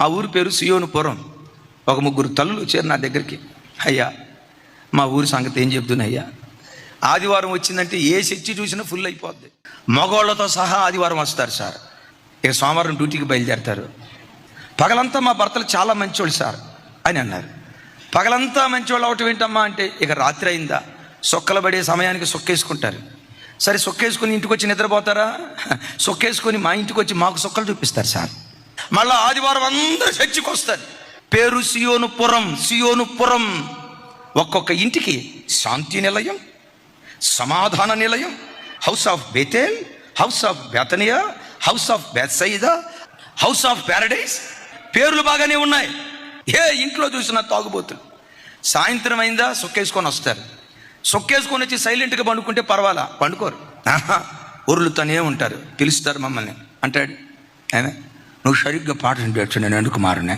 ఆ ఊరి పేరు సియోనుపురం. ఒక 3 తల్లులు వచ్చారు నా దగ్గరికి. అయ్యా, మా ఊరి సంగతి ఏం చెప్తున్నాయ్యా, ఆదివారం వచ్చిందంటే ఏ చర్చి చూసినా ఫుల్ అయిపోద్ది. మగవాళ్ళతో సహా ఆదివారం వస్తారు సార్, ఇక సోమవారం డ్యూటీకి బయలుదేరతారు. పగలంతా మా భర్తలు చాలా మంచోళ్ళు సార్ అని అన్నారు. పగలంతా మంచోళ్ళు అవటం ఏంటమ్మా అంటే, ఇక రాత్రి అయిందా సొక్కలు పడే సమయానికి సొక్కేసుకుంటారు. సరే సొక్కేసుకుని ఇంటికి వచ్చి నిద్రపోతారా, సొక్కేసుకొని మా ఇంటికి వచ్చి మాకు సొక్కలు చూపిస్తారు సార్. మళ్ళీ ఆదివారం అందరూ చర్చికి వస్తారు. పేరు సియోనుపురం. సియోనుపురం ఒక్కొక్క ఇంటికి శాంతి Nilayam, Samadhana Nilayam, house of Bethel, house of Bethania, house of Bethsaida, house of paradise. పేర్లు బాగానే ఉన్నాయి. ఏ ఇంట్లో చూసినా తాగుబోతులు. సాయంత్రం అయిందా సొక్కేసుకొని వస్తారు. సొక్కేసుకొని వచ్చి సైలెంట్గా పండుకుంటే పర్వాలా, పండుకోరు, ఉరులుతూనే ఉంటారు. పిలుస్తారు మమ్మల్ని. అంటాడు ఆయన, నువ్వు సరిగ్గా పాఠం చేయొచ్చు, నేను ఎందుకు మారనే,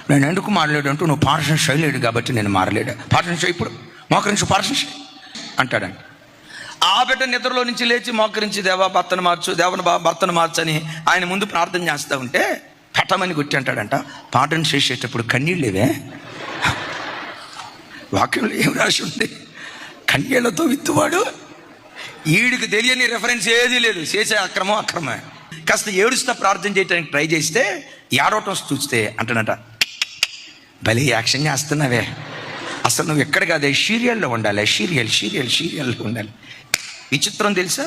నేను ఎందుకు మారలేడు అంటూ, నువ్వు పాఠం చేయలేడు కాబట్టి నేను మారలేడు. పాఠం చేయి, ఇప్పుడు మోకరించి పాఠం చేయి అంటాడండి. ఆ బిడ్డ నిద్రలో నుంచి లేచి మోకరించి దేవా భర్తను మార్చు, దేవుని భర్తను మార్చని ఆయన ముందు ప్రార్థన చేస్తూ ఉంటే పట్టమని గుర్తి అంటాడంట. పాఠం చేసేటప్పుడు కన్నీళ్ళేవే, వాక్యంలో ఏం రాసి ఉంది, కన్నీళ్లతో విత్తువాడు. ఈడికి తెలియని రెఫరెన్స్ ఏదీ లేదు. చేసే అక్రమే. కాస్త ఏడుస్తా ప్రార్థన చేయడానికి ట్రై చేస్తే ఏడవటం చూస్తే అంటాడంట, భలే యాక్షన్ చేస్తున్నావే, అసలు నువ్వు ఎక్కడ కాదే సీరియల్లో ఉండాలి, సీరియల్లో ఉండాలి. విచిత్రం తెలుసా,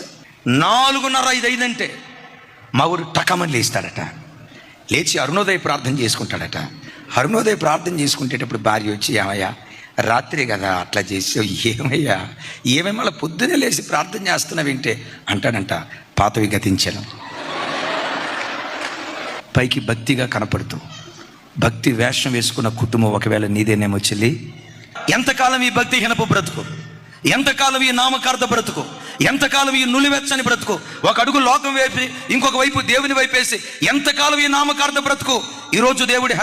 4:30, 5 అయిందంటే మా ఊరు టకమని లేస్తాడట. లేచి అరుణోదయ ప్రార్థన చేసుకుంటాడట. అరుణోదయ ప్రార్థన చేసుకుంటేటప్పుడు భార్య వచ్చి, ఏమయ్యా రాత్రి కదా అట్లా చేసావు, ఏమయ్యా మళ్ళీ పొద్దునే లేచి ప్రార్థన చేస్తున్నావేంటే అంటాడంట, పాతవి గతించాను. పైకి భక్తిగా కనపడుతూ భక్తి వేషం వేసుకున్న కుటుంబం ఒకవేళ నీదేనేమో చెల్లి. ఎంతకాలం ఈ భక్తిహీనపు బ్రతుకు, ఎంతకాలం ఈ నామకార్థ బ్రతుకు, ఎంతకాలం ఈ నులివెచ్చని బ్రతుకు, ఒక అడుగు లోకం వైపు ఇంకొక వైపు దేవుని వైపేసి ఎంతకాలం ఈ నామకార్థ బ్రతుకు. ఈరోజు దేవుడు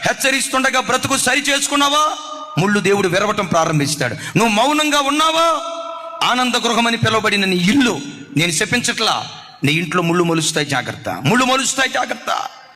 హెచ్చరిస్తుండగా బ్రతుకు సరి చేసుకున్నావా, ముళ్ళు దేవుడు విరవటం ప్రారంభిస్తాడు. నువ్వు మౌనంగా ఉన్నావా, ఆనంద గృహమని పిలువబడిన నీ ఇల్లు, నేను చెప్పించట్లా, నీ ఇంట్లో ముళ్ళు మొలుస్తాయి, జాగ్రత్త.